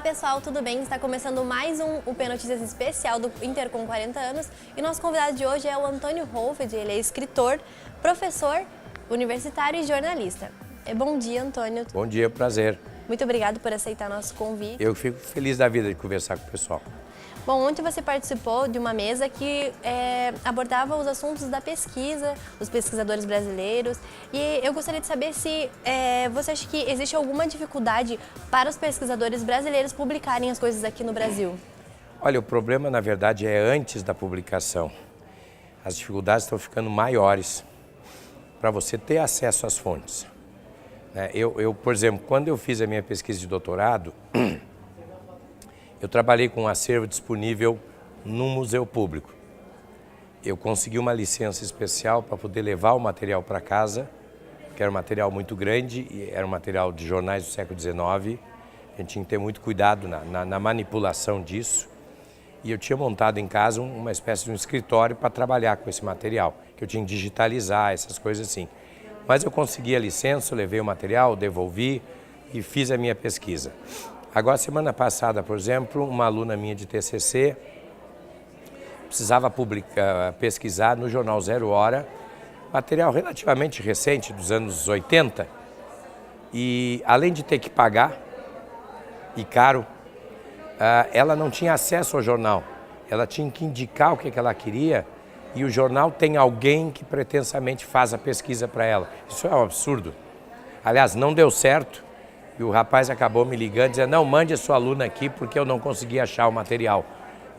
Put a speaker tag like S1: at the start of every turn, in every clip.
S1: pessoal, tudo bem? Está começando mais um UP Notícias especial do Inter com 40 anos e nosso convidado de hoje é o Antônio Hohlfeld. Ele é escritor, professor universitário e jornalista. Bom dia, Antônio.
S2: Bom dia, prazer.
S1: Muito obrigado por aceitar nosso convite.
S2: Eu fico feliz da vida de conversar com o pessoal.
S1: Bom, ontem você participou de uma mesa que abordava os assuntos da pesquisa, dos pesquisadores brasileiros. E eu gostaria de saber se você acha que existe alguma dificuldade para os pesquisadores brasileiros publicarem as coisas aqui no Brasil.
S2: Olha, o problema, na verdade, é antes da publicação. As dificuldades estão ficando maiores para você ter acesso às fontes. Por exemplo, quando eu fiz a minha pesquisa de doutorado, eu trabalhei com um acervo disponível num museu público. Eu consegui uma licença especial para poder levar o material para casa, que era um material muito grande, e era um material de jornais do século XIX. A gente tinha que ter muito cuidado na manipulação disso. E eu tinha montado em casa uma espécie de um escritório para trabalhar com esse material, que eu tinha que digitalizar, essas coisas assim. Mas eu consegui a licença, eu levei o material, devolvi e fiz a minha pesquisa. Agora, semana passada, por exemplo, uma aluna minha de TCC precisava pesquisar no jornal Zero Hora, material relativamente recente, dos anos 80, e além de ter que pagar, e caro, ela não tinha acesso ao jornal. Ela tinha que indicar o que ela queria e o jornal tem alguém que pretensamente faz a pesquisa para ela. Isso é um absurdo. Aliás, não deu certo. E o rapaz acabou me ligando, dizendo, não, mande a sua aluna aqui porque eu não consegui achar o material.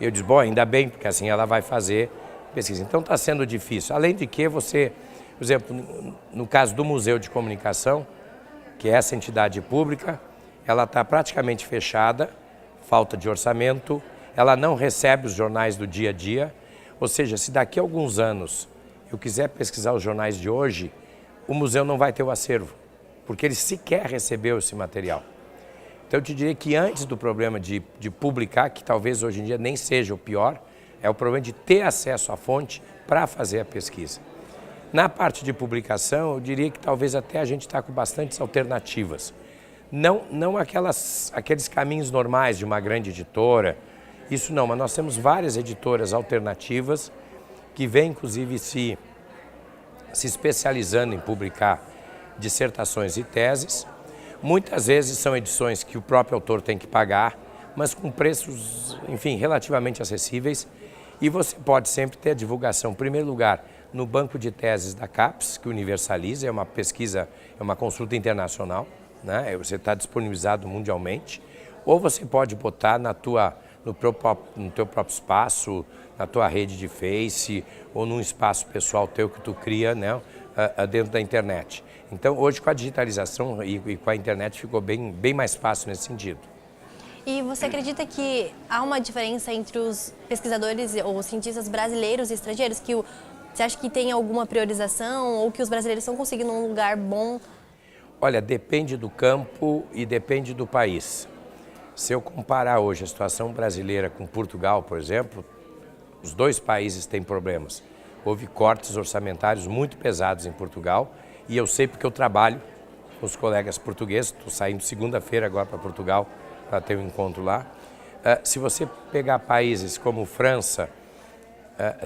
S2: Eu disse, bom, ainda bem, porque assim ela vai fazer pesquisa. Então está sendo difícil. Além de que você, por exemplo, no caso do Museu de Comunicação, que é essa entidade pública, ela está praticamente fechada, falta de orçamento, ela não recebe os jornais do dia a dia, ou seja, se daqui a alguns anos eu quiser pesquisar os jornais de hoje, o museu não vai ter o acervo, porque ele sequer recebeu esse material. Então eu te diria que antes do problema de publicar, que talvez hoje em dia nem seja o pior, é o problema de ter acesso à fonte para fazer a pesquisa. Na parte de publicação, eu diria que talvez até a gente está com bastantes alternativas. Não aqueles caminhos normais de uma grande editora, isso não, mas nós temos várias editoras alternativas que vêm inclusive se especializando em publicar dissertações e teses. Muitas vezes são edições que o próprio autor tem que pagar, mas com preços, enfim, relativamente acessíveis. E você pode sempre ter a divulgação, em primeiro lugar, no banco de teses da CAPES, que universaliza, é uma pesquisa, é uma consulta internacional, né? Você está disponibilizado mundialmente. Ou você pode botar no teu próprio espaço, na tua rede de Face, ou num espaço pessoal teu que tu cria, né, dentro da internet. Então, hoje, com a digitalização e com a internet, ficou bem mais fácil nesse sentido.
S1: E você acredita que há uma diferença entre os pesquisadores ou os cientistas brasileiros e estrangeiros? Você acha que tem alguma priorização ou que os brasileiros estão conseguindo um lugar bom?
S2: Olha, depende do campo e depende do país. Se eu comparar hoje a situação brasileira com Portugal, por exemplo, os dois países têm problemas. Houve cortes orçamentários muito pesados em Portugal e eu sei porque eu trabalho com os colegas portugueses, estou saindo segunda-feira agora para Portugal para ter um encontro lá. Se você pegar países como França,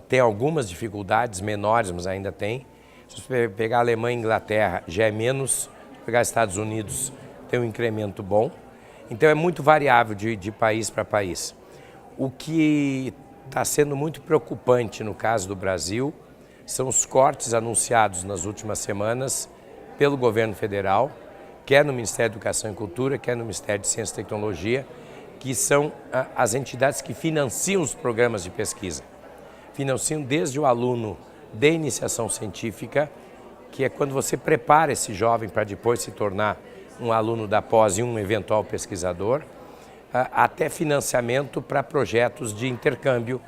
S2: tem algumas dificuldades menores, mas ainda tem. Se você pegar a Alemanha e Inglaterra, já é menos. Se pegar Estados Unidos, tem um incremento bom. Então é muito variável de país para país. O que está sendo muito preocupante no caso do Brasil são os cortes anunciados nas últimas semanas pelo governo federal, quer no Ministério da Educação e Cultura, quer no Ministério de Ciência e Tecnologia, que são as entidades que financiam os programas de pesquisa. Financiam desde o aluno de iniciação científica, que é quando você prepara esse jovem para depois se tornar um aluno da pós e um eventual pesquisador, até financiamento para projetos de intercâmbio,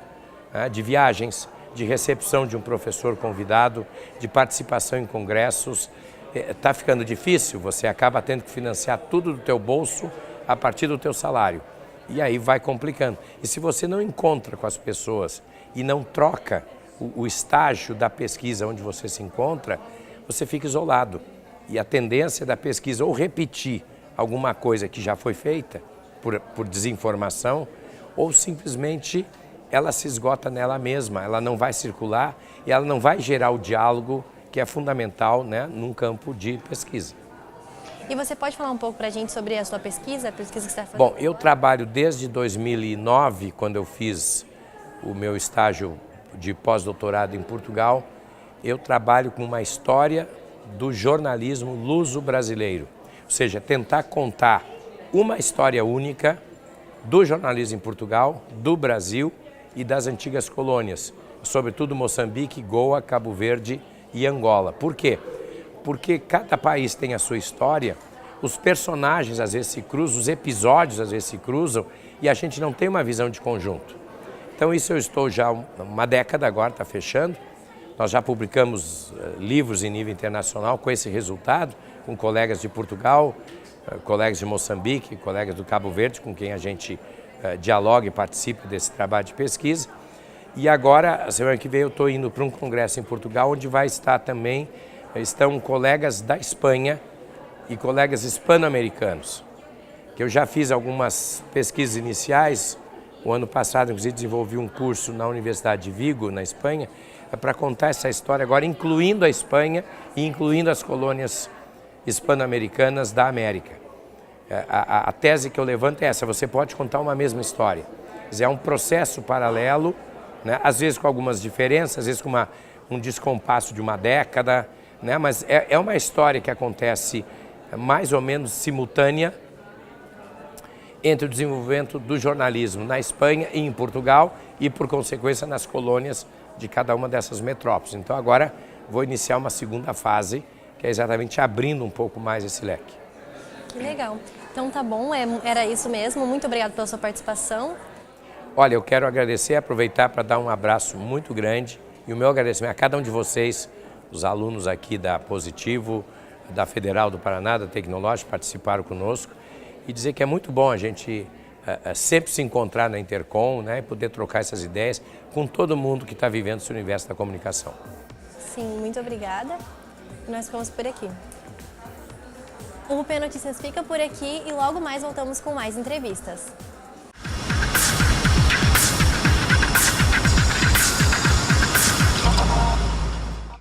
S2: de viagens, de recepção de um professor convidado, de participação em congressos. Está ficando difícil, você acaba tendo que financiar tudo do teu bolso a partir do teu salário. E aí vai complicando. E se você não encontra com as pessoas e não troca o estágio da pesquisa onde você se encontra, você fica isolado. E a tendência da pesquisa ou repetir alguma coisa que já foi feita, por desinformação, ou simplesmente ela se esgota nela mesma, ela não vai circular e ela não vai gerar o diálogo que é fundamental, né, num campo de pesquisa.
S1: E você pode falar um pouco para a gente sobre a sua pesquisa, a pesquisa que você está fazendo?
S2: Bom, eu trabalho desde 2009, quando eu fiz o meu estágio de pós-doutorado em Portugal, eu trabalho com uma história do jornalismo luso-brasileiro, ou seja, tentar contar uma história única do jornalismo em Portugal, do Brasil e das antigas colônias, sobretudo Moçambique, Goa, Cabo Verde e Angola. Por quê? Porque cada país tem a sua história, os personagens às vezes se cruzam, os episódios às vezes se cruzam e a gente não tem uma visão de conjunto. Então isso eu estou já uma década agora, está fechando. Nós já publicamos livros em nível internacional com esse resultado, com colegas de Portugal, colegas de Moçambique, colegas do Cabo Verde, com quem a gente dialoga e participa desse trabalho de pesquisa. E agora, a semana que vem, eu estou indo para um congresso em Portugal, onde vai estar também, estão colegas da Espanha e colegas hispano-americanos, que eu já fiz algumas pesquisas iniciais. O ano passado, inclusive, desenvolvi um curso na Universidade de Vigo, na Espanha, para contar essa história agora, incluindo a Espanha e incluindo as colônias hispano-americanas da América. A tese que eu levanto é essa: você pode contar uma mesma história. Quer dizer, é um processo paralelo, né? Às vezes com algumas diferenças, às vezes com um descompasso de uma década, né? Mas é uma história que acontece mais ou menos simultânea entre o desenvolvimento do jornalismo na Espanha e em Portugal e, por consequência, nas colônias de cada uma dessas metrópoles. Então agora vou iniciar uma segunda fase, que é exatamente abrindo um pouco mais esse leque.
S1: Que legal. Então tá bom, era isso mesmo. Muito obrigada pela sua participação.
S2: Olha, eu quero agradecer, aproveitar para dar um abraço muito grande e o meu agradecimento a cada um de vocês, os alunos aqui da Positivo, da Federal do Paraná, da Tecnológica, participaram conosco, e dizer que é muito bom a gente sempre se encontrar na Intercom, né, e poder trocar essas ideias com todo mundo que está vivendo esse universo da comunicação.
S1: Sim, muito obrigada. Nós ficamos por aqui. O UP Notícias fica por aqui e logo mais voltamos com mais entrevistas.